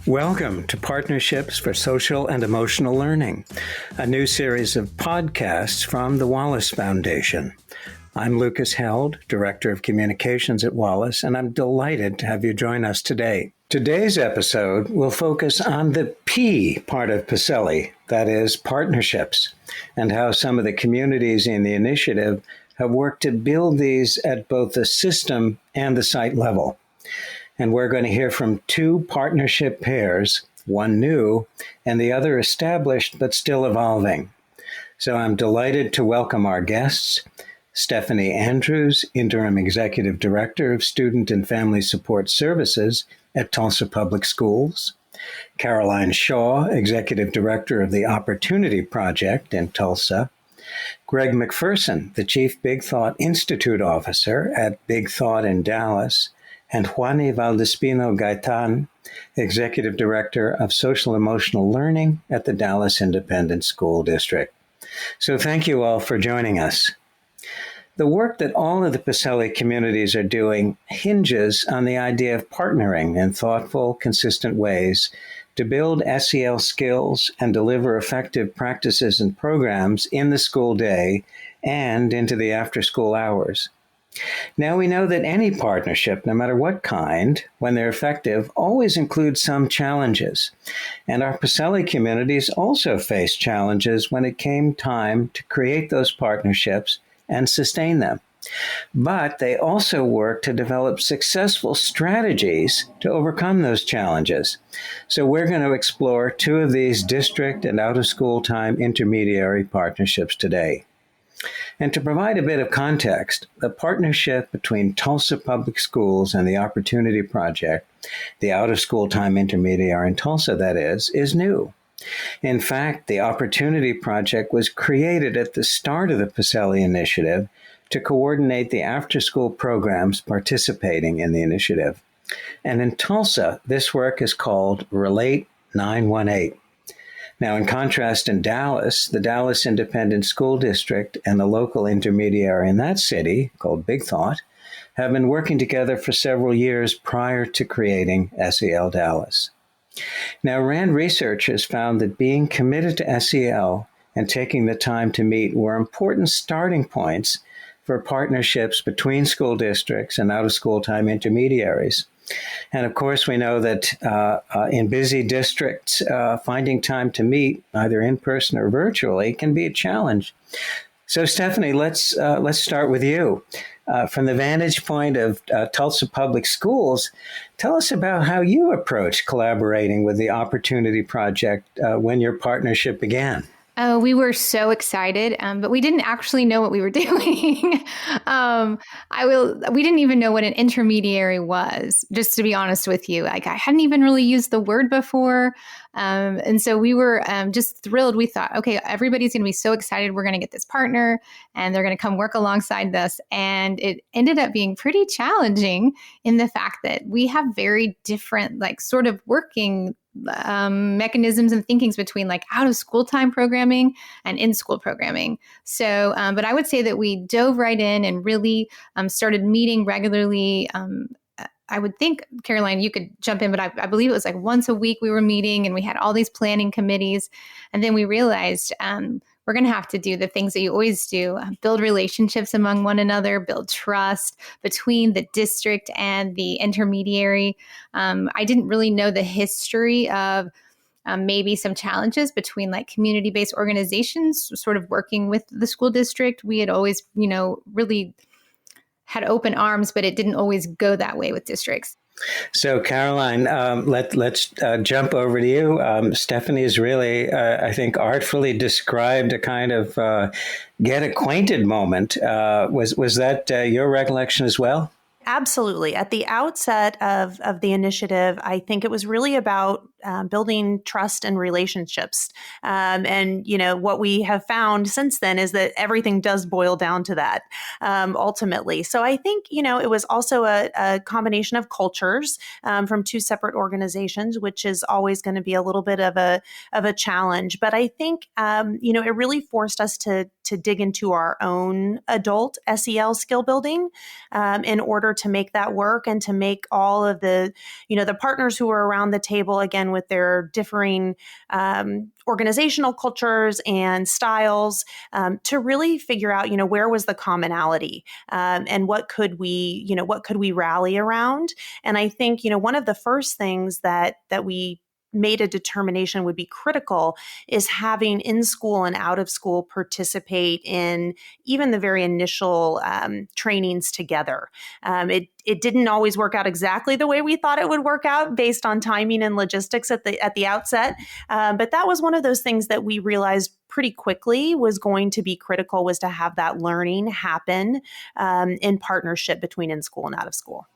Welcome to Partnerships for Social and Emotional Learning, a new series of podcasts from the Wallace Foundation. I'm Lucas Held, Director of Communications at Wallace, and I'm delighted to have you join us today. Today's episode will focus on the P part of PSELI, that is, partnerships, and how some of the communities in the initiative have worked to build these at both the system and the site level. And we're going to hear from two partnership pairs, one new and the other established but still evolving. So I'm delighted to welcome our guests, Stephanie Andrews, Interim Executive Director of Student and Family Support Services at Tulsa Public Schools, Caroline Shaw, Executive Director of the Opportunity Project in Tulsa, Greg MacPherson, the Chief Big Thought Institute Officer at Big Thought in Dallas, and Juany Valdespino-Gaytan, Executive Director of Social Emotional Learning at the Dallas Independent School District. So thank you all for joining us. The work that all of the PSELI communities are doing hinges on the idea of partnering in thoughtful, consistent ways to build SEL skills and deliver effective practices and programs in the school day and into the after-school hours. Now we know that any partnership, no matter what kind, when they're effective, always includes some challenges. And our PSELI communities also faced challenges when it came time to create those partnerships and sustain them. But they also work to develop successful strategies to overcome those challenges. So we're going to explore two of these district and out-of-school time intermediary partnerships today. And to provide a bit of context, the partnership between Tulsa Public Schools and the Opportunity Project, the out-of-school time intermediary in Tulsa, that is new. In fact, the Opportunity Project was created at the start of the PSELI initiative to coordinate the after-school programs participating in the initiative. And in Tulsa, this work is called Relate 918. Now, in contrast, in Dallas, the Dallas Independent School District and the local intermediary in that city, called Big Thought, have been working together for several years prior to creating SEL Dallas. Now, RAND researchers found that being committed to SEL and taking the time to meet were important starting points for partnerships between school districts and out-of-school time intermediaries. And of course, we know that in busy districts, finding time to meet, either in person or virtually, can be a challenge. So, Stephanie, let's start with you. From the vantage point of Tulsa Public Schools, tell us about how you approached collaborating with the Opportunity Project when your partnership began. We were so excited, but we didn't actually know what we were doing. We didn't even know what an intermediary was, just to be honest with you. Like, I hadn't even really used the word before. And so we were just thrilled. We thought, okay, everybody's going to be so excited. We're going to get this partner and they're going to come work alongside us. And it ended up being pretty challenging in the fact that we have very different, like, sort of working mechanisms and thinkings between like out of school time programming and in school programming. So, but I would say that we dove right in and really started meeting regularly. I would think, Caroline, you could jump in, but I believe it was like once a week we were meeting and we had all these planning committees. And then we realized we're going to have to do the things that you always do, build relationships among one another, build trust between the district and the intermediary. I didn't really know the history of maybe some challenges between like community-based organizations sort of working with the school district. We had always, really had open arms, but it didn't always go that way with districts. So, Caroline, let's jump over to you. Stephanie has really, I think, artfully described a kind of get acquainted moment. Was that your recollection as well? Absolutely. At the outset of the initiative, I think it was really about building trust and relationships. And, what we have found since then is that everything does boil down to that ultimately. So I think, it was also a combination of cultures from two separate organizations, which is always going to be a little bit of a challenge. But I think, it really forced us to dig into our own adult SEL skill building in order to make that work and to make all of the, the partners who were around the table, again, in with their differing organizational cultures and styles to really figure out, where was the commonality and what could we rally around. And I think, one of the first things that we made a determination would be critical is having in-school and out-of-school participate in even the very initial trainings together. It didn't always work out exactly the way we thought it would work out based on timing and logistics at the outset. But that was one of those things that we realized pretty quickly was going to be critical, was to have that learning happen in partnership between in-school and out-of-school.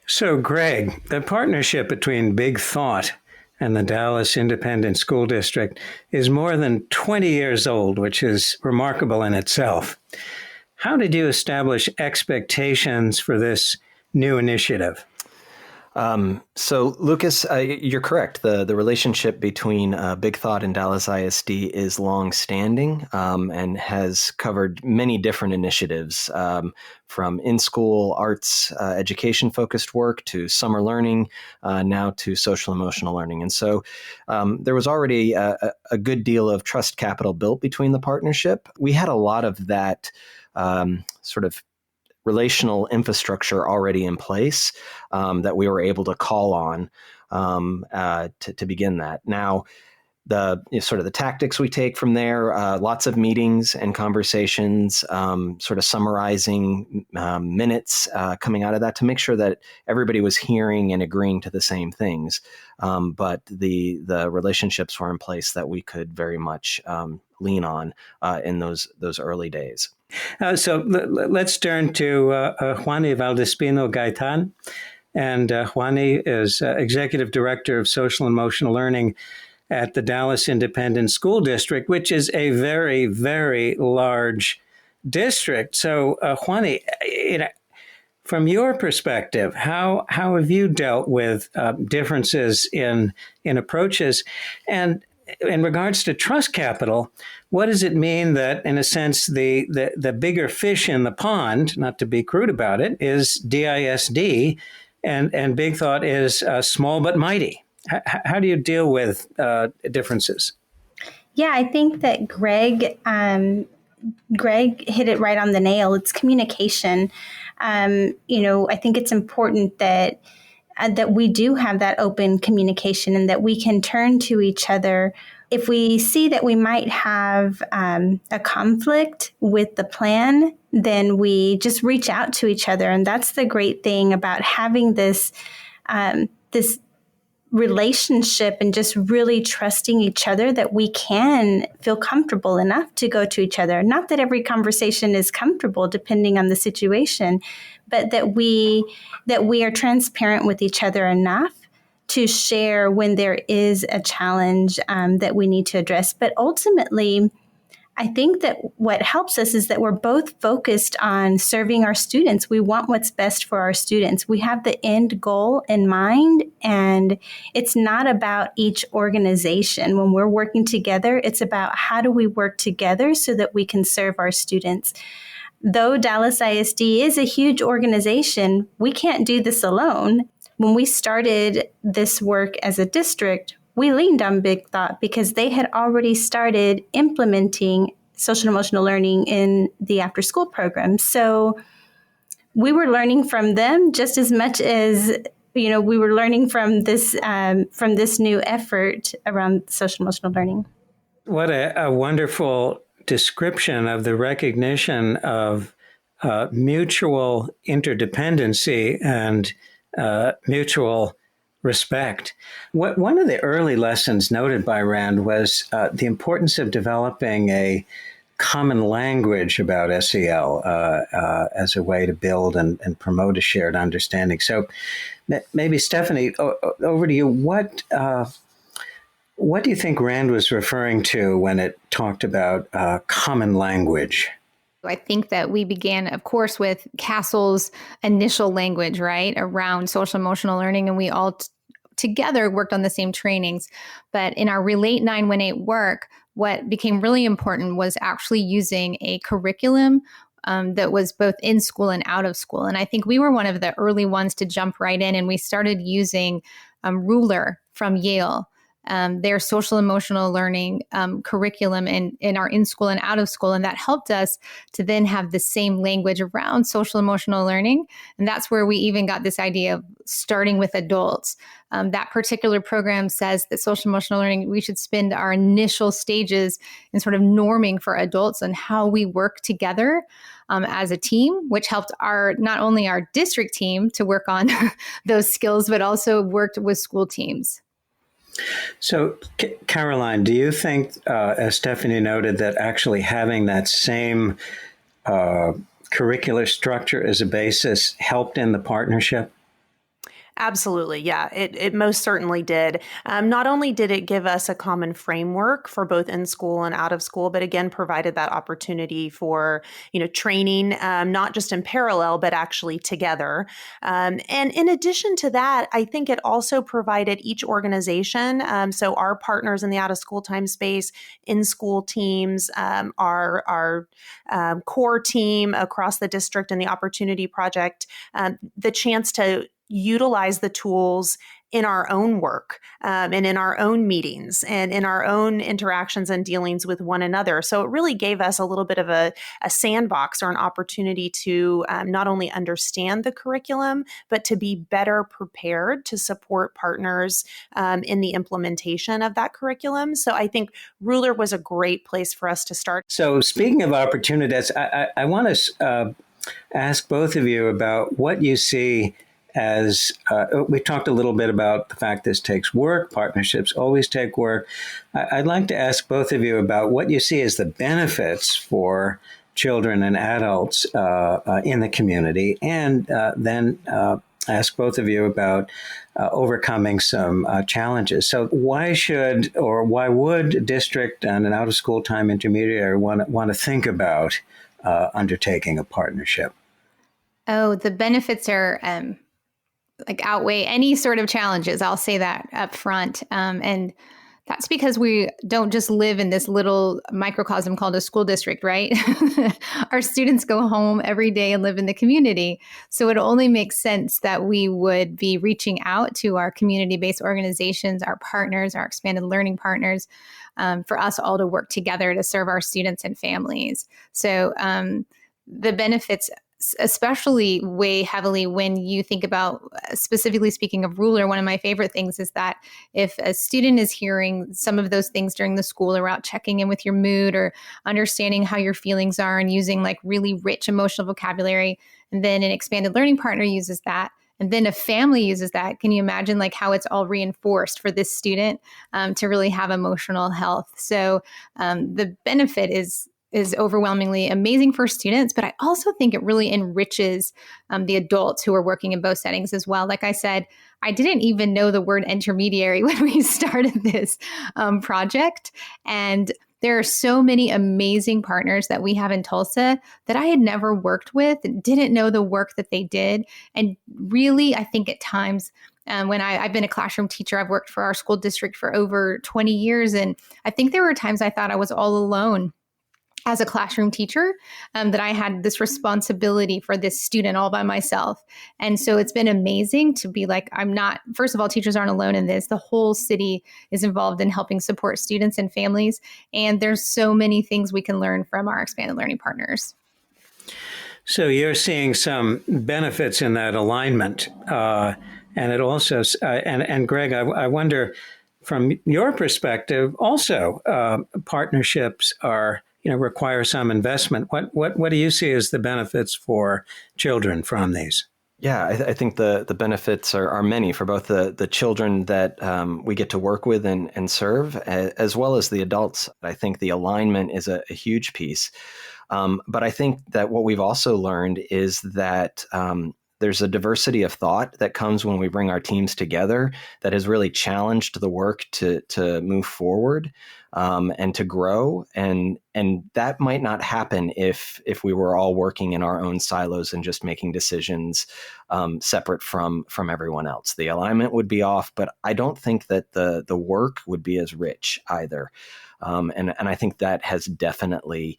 So, Greg, the partnership between Big Thought and the Dallas Independent School District is more than 20 years old, which is remarkable in itself. How did you establish expectations for this new initiative? So, Lucas, you're correct. The relationship between Big Thought and Dallas ISD is long-standing and has covered many different initiatives, from in-school arts education-focused work to summer learning, now to social-emotional learning. And so there was already a good deal of trust capital built between the partnership. We had a lot of that sort of relational infrastructure already in place that we were able to call on to begin that. Now, the sort of the tactics we take from there, lots of meetings and conversations, sort of summarizing minutes coming out of that to make sure that everybody was hearing and agreeing to the same things. But the relationships were in place that we could very much lean on in those early days. So let's turn to Juany Valdespino-Gaytan. And Juany is Executive Director of Social and Emotional Learning at the Dallas Independent School District, which is a very, very large district. So, Juany, from your perspective, how have you dealt with differences in approaches? And in regards to trust capital, what does it mean that, in a sense, the bigger fish in the pond, not to be crude about it, is DISD, and Big Thought is small but mighty? How do you deal with differences? Yeah, I think that Greg hit it right on the nail. It's communication. I think it's important that we do have that open communication and that we can turn to each other if we see that we might have a conflict with the plan. Then we just reach out to each other, and that's the great thing about having this relationship and just really trusting each other, that we can feel comfortable enough to go to each other. Not that every conversation is comfortable depending on the situation, but that we are transparent with each other enough to share when there is a challenge that we need to address. But ultimately, I think that what helps us is that we're both focused on serving our students. We want what's best for our students. We have the end goal in mind, and it's not about each organization. When we're working together, it's about how do we work together so that we can serve our students. Though Dallas ISD is a huge organization, we can't do this alone. When we started this work as a district, we leaned on Big Thought because they had already started implementing social and emotional learning in the after-school program. So we were learning from them just as much as we were learning from this new effort around social and emotional learning. What a wonderful description of the recognition of mutual interdependency and mutual respect. One of the early lessons noted by Rand was the importance of developing a common language about SEL as a way to build and promote a shared understanding. So maybe, Stephanie, over to you. What do you think Rand was referring to when it talked about common language? I think that we began, of course, with Castle's initial language, right, around social emotional learning, and we all together worked on the same trainings. But in our Relate 918 work, what became really important was actually using a curriculum that was both in school and out of school. And I think we were one of the early ones to jump right in, and we started using Ruler from Yale, their social emotional learning curriculum in our in-school and out-of-school. And that helped us to then have the same language around social emotional learning. And that's where we even got this idea of starting with adults. That particular program says that social emotional learning, we should spend our initial stages in sort of norming for adults and how we work together as a team, which helped not only our district team to work on those skills, but also worked with school teams. So, Caroline, do you think, as Stephanie noted, that actually having that same curricular structure as a basis helped in the partnership? Absolutely. Yeah, it most certainly did. Not only did it give us a common framework for both in school and out of school, but again, provided that opportunity for, training, not just in parallel, but actually together. And in addition to that, I think it also provided each organization, so our partners in the out of school time space, in school teams, our core team across the district and the Opportunity Project, the chance to utilize the tools in our own work and in our own meetings and in our own interactions and dealings with one another. So it really gave us a little bit of a sandbox or an opportunity to not only understand the curriculum, but to be better prepared to support partners in the implementation of that curriculum. So I think Ruler was a great place for us to start. So speaking of opportunities, I want to ask both of you about what you see as we talked a little bit about the fact this takes work. Partnerships always take work. I'd like to ask both of you about what you see as the benefits for children and adults in the community, and then ask both of you about overcoming some challenges. So why would district and an out-of-school time intermediary want to think about undertaking a partnership? Oh, the benefits are outweigh any sort of challenges. I'll say that up front. And that's because we don't just live in this little microcosm called a school district, right? Our students go home every day and live in the community. So it only makes sense that we would be reaching out to our community-based organizations, our partners, our expanded learning partners, for us all to work together to serve our students and families. So the benefits especially weigh heavily when you think about, specifically speaking of Ruler, one of my favorite things is that if a student is hearing some of those things during the school about checking in with your mood or understanding how your feelings are and using like really rich emotional vocabulary, and then an expanded learning partner uses that, and then a family uses that, can you imagine like how it's all reinforced for this student to really have emotional health? So the benefit is overwhelmingly amazing for students, but I also think it really enriches the adults who are working in both settings as well. Like I said, I didn't even know the word intermediary when we started this project. And there are so many amazing partners that we have in Tulsa that I had never worked with, didn't know the work that they did. And really, I think at times, when I've been a classroom teacher, I've worked for our school district for over 20 years. And I think there were times I thought I was all alone as a classroom teacher, that I had this responsibility for this student all by myself. And so it's been amazing to be like, first of all, teachers aren't alone in this. The whole city is involved in helping support students and families. And there's so many things we can learn from our expanded learning partners. So you're seeing some benefits in that alignment. And it also, and Greg, I wonder from your perspective, also partnerships require some investment. What do you see as the benefits for children from these? Yeah, I think the benefits are many for both the children that we get to work with and serve, as well as the adults. I think the alignment is a huge piece. But I think that what we've also learned is that there's a diversity of thought that comes when we bring our teams together that has really challenged the work to move forward and to grow. And that might not happen if we were all working in our own silos and just making decisions separate from everyone else. The alignment would be off, but I don't think that the work would be as rich either. And I think that has definitely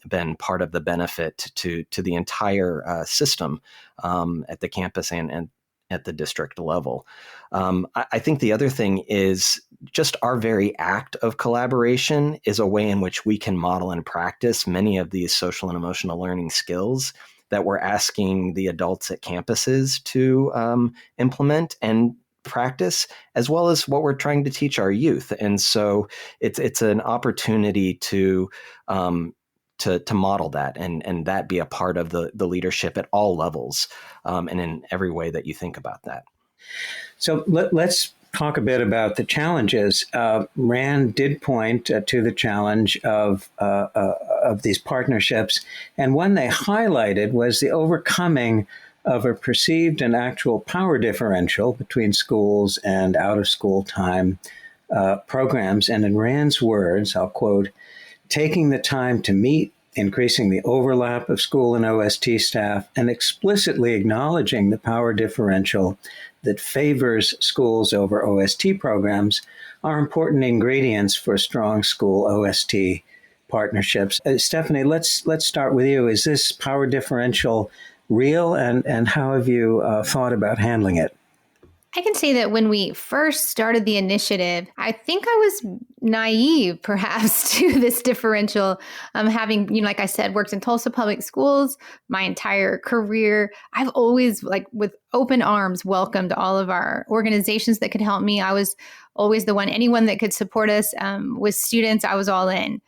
been part of the benefit to the entire system at the campus and at the district level. I think the other thing is just our very act of collaboration is a way in which we can model and practice many of these social and emotional learning skills that we're asking the adults at campuses to implement and practice, as well as what we're trying to teach our youth. And so it's an opportunity to model that and that be a part of the leadership at all levels and in every way that you think about that. So let's talk a bit about the challenges. Rand did point to the challenge of these partnerships, and one they highlighted was the overcoming of a perceived and actual power differential between schools and out-of-school time programs. And in Rand's words, I'll quote, "Taking the time to meet, increasing the overlap of school and OST staff, and explicitly acknowledging the power differential that favors schools over OST programs are important ingredients for strong school OST partnerships." Stephanie, let's start with you. Is this power differential real, and how have you thought about handling it? I can say that when we first started the initiative, I think I was naive, perhaps, to this differential. Having, like I said, worked in Tulsa Public Schools my entire career, I've always, with open arms, welcomed all of our organizations that could help me. I was always the one, anyone that could support us with students, I was all in.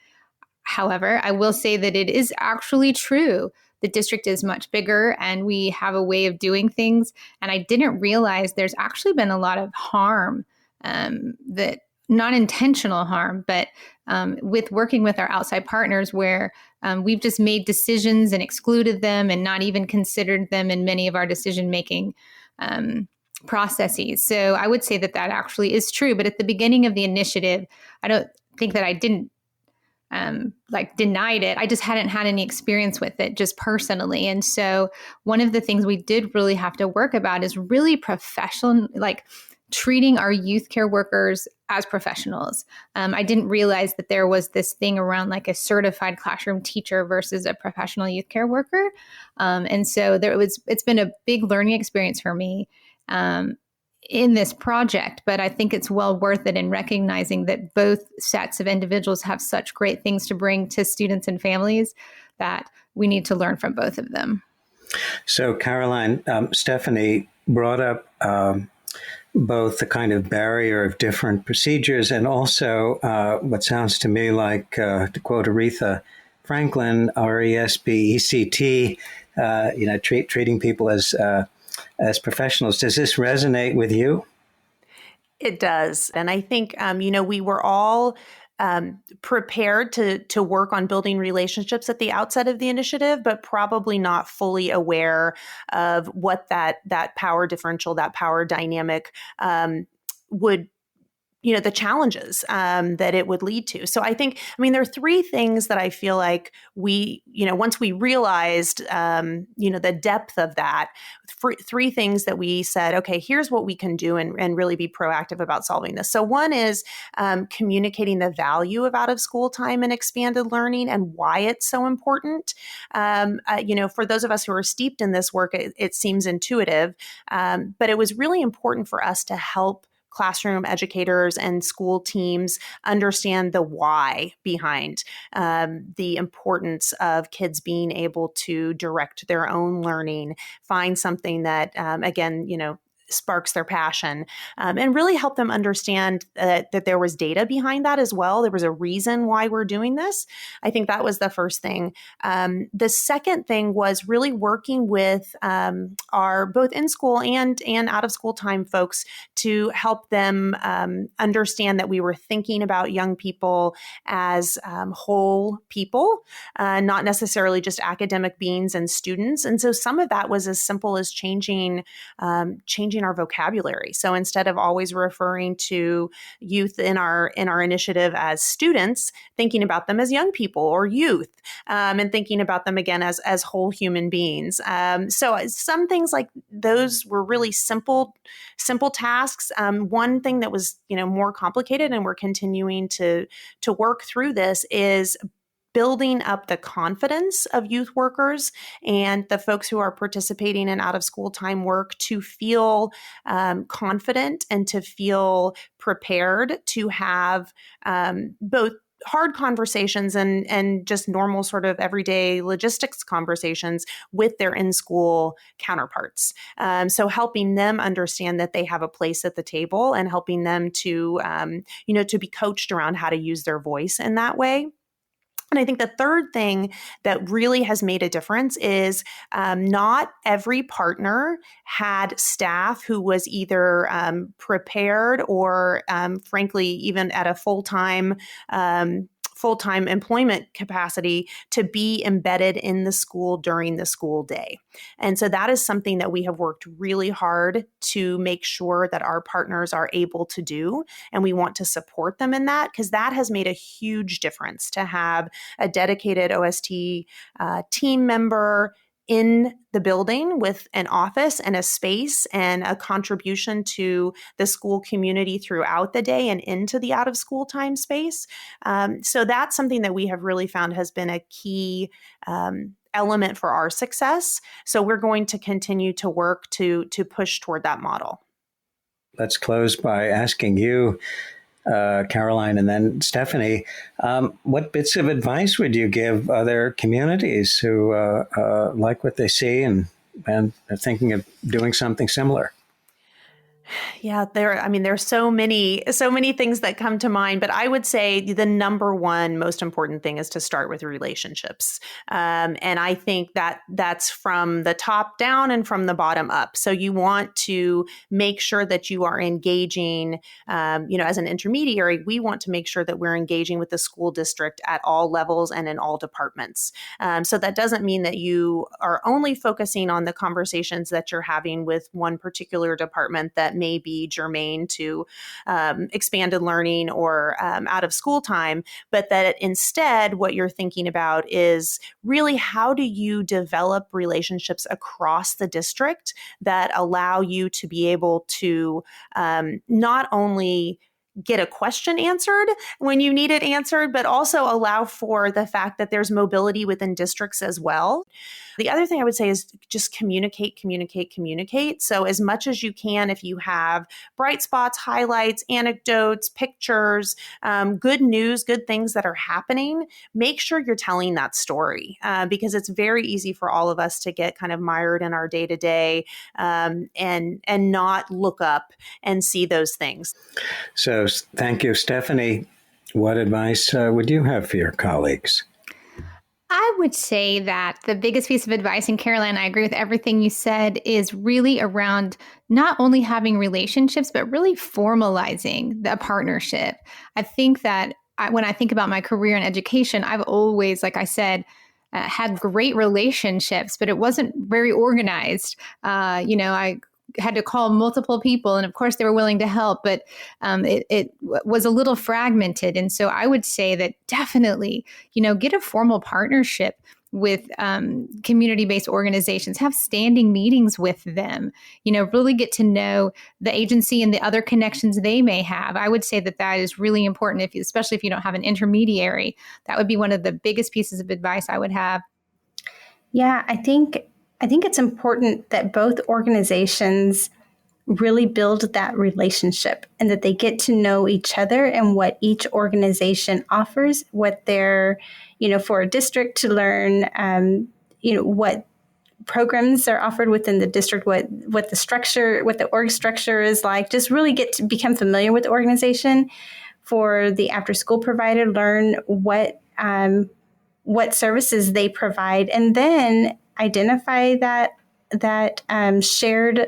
However, I will say that it is actually true. The district is much bigger and we have a way of doing things. And I didn't realize there's actually been a lot of harm, that not intentional harm, but with working with our outside partners where we've just made decisions and excluded them and not even considered them in many of our decision-making processes. So I would say that actually is true. But at the beginning of the initiative, I don't think that I didn't denied it. I just hadn't had any experience with it just personally. And so one of the things we did really have to work about is really professional, treating our youth care workers as professionals. I didn't realize that there was this thing around a certified classroom teacher versus a professional youth care worker. And so it's been a big learning experience for me. In this project, but I think it's well worth it in recognizing that both sets of individuals have such great things to bring to students and families that we need to learn from both of them. So, Caroline, Stephanie brought up both the kind of barrier of different procedures and also what sounds to me like, to quote Aretha Franklin, RESPECT, treating people as professionals. Does this resonate with you? It does. And I think, we were all prepared to work on building relationships at the outset of the initiative, but probably not fully aware of what that power differential, that power dynamic would the challenges that it would lead to. So I think, there are three things that I feel like we, once we realized, the depth of that, three things that we said, okay, here's what we can do and really be proactive about solving this. So one is communicating the value of out of school time and expanded learning and why it's so important. For those of us who are steeped in this work, it seems intuitive, but it was really important for us to help classroom educators and school teams understand the why behind the importance of kids being able to direct their own learning, find something that, sparks their passion, and really help them understand that there was data behind that as well. There was a reason why we're doing this. I think that was the first thing. The second thing was really working with our both in-school and out-of-school time folks to help them understand that we were thinking about young people as whole people, not necessarily just academic beings and students. And so some of that was as simple as changing our vocabulary. So instead of always referring to youth in our initiative as students, thinking about them as young people or youth, and thinking about them again as whole human beings. So some things like those were really simple tasks. One thing that was more complicated, and we're continuing to work through this, is building up the confidence of youth workers and the folks who are participating in out of school time work to feel confident and to feel prepared to have both hard conversations and just normal sort of everyday logistics conversations with their in-school counterparts. So helping them understand that they have a place at the table and helping them to, to be coached around how to use their voice in that way. And I think the third thing that really has made a difference is not every partner had staff who was either prepared or, frankly, even at a full-time employment capacity to be embedded in the school during the school day. And so that is something that we have worked really hard to make sure that our partners are able to do. And we want to support them in that because that has made a huge difference to have a dedicated OST team member in the building with an office and a space and a contribution to the school community throughout the day and into the out of school time space. So that's something that we have really found has been a key element for our success. So we're going to continue to work to push toward that model. Let's close by asking you, Caroline, and then Stephanie, what bits of advice would you give other communities who like what they see and are thinking of doing something similar? Yeah, there's so many things that come to mind, but I would say the number one most important thing is to start with relationships. And I think that that's from the top down and from the bottom up. So you want to make sure that you are engaging, as an intermediary, we want to make sure that we're engaging with the school district at all levels and in all departments. So that doesn't mean that you are only focusing on the conversations that you're having with one particular department that may be germane to expanded learning or out of school time, but that instead what you're thinking about is really how do you develop relationships across the district that allow you to be able to not only get a question answered when you need it answered, but also allow for the fact that there's mobility within districts as well. The other thing I would say is just communicate. So as much as you can, if you have bright spots, highlights, anecdotes, pictures, good news, good things that are happening, make sure you're telling that story because it's very easy for all of us to get kind of mired in our day-to-day and not look up and see those things. So thank you, Stephanie. What advice would you have for your colleagues? I would say that the biggest piece of advice, and Caroline, I agree with everything you said, is really around not only having relationships, but really formalizing the partnership. I think that when I think about my career in education, I've always, like I said, had great relationships, but it wasn't very organized. I had to call multiple people, and of course they were willing to help, but it was a little fragmented. And so I would say that definitely, get a formal partnership with community-based organizations, have standing meetings with them, really get to know the agency and the other connections they may have. I would say that is really important, especially if you don't have an intermediary. That would be one of the biggest pieces of advice I would have. Yeah, I think it's important that both organizations really build that relationship and that they get to know each other and what each organization offers, what they're, for a district to learn, what programs are offered within the district, what the org structure is like, just really get to become familiar with the organization. For the after school provider, learn what services they provide, and then identify that shared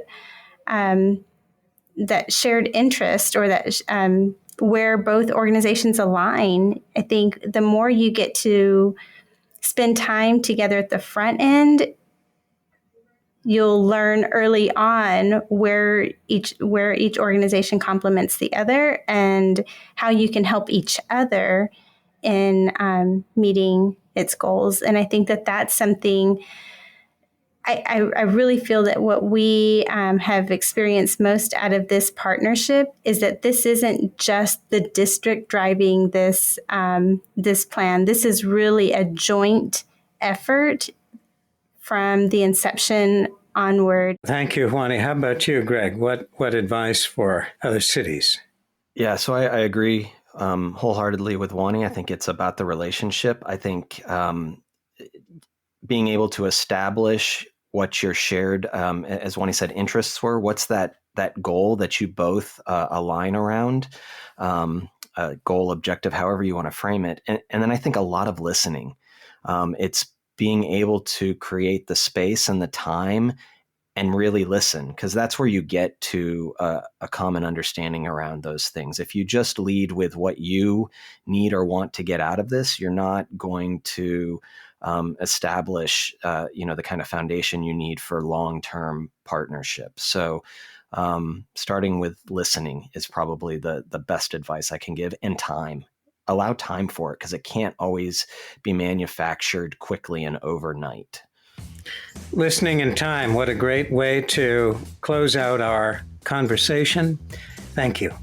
interest, or that where both organizations align. I think the more you get to spend time together at the front end, you'll learn early on where each organization complements the other and how you can help each other in meeting its goals. And I think that that's something I really feel that what we have experienced most out of this partnership is that this isn't just the district driving this this plan. This is really a joint effort from the inception onward. Thank you, Juany. How about you, Greg? What advice for other cities? Yeah, so I agree wholeheartedly with Juany. I think it's about the relationship. I think being able to establish what your shared, as Juany said, interests were. What's that goal that you both align around? Goal, objective, however you want to frame it. And then I think a lot of listening. It's being able to create the space and the time and really listen, because that's where you get to a common understanding around those things. If you just lead with what you need or want to get out of this, you're not going to establish, the kind of foundation you need for long-term partnerships. So starting with listening is probably the best advice I can give, and time. Allow time for it, because it can't always be manufactured quickly and overnight. Listening and time, what a great way to close out our conversation. Thank you.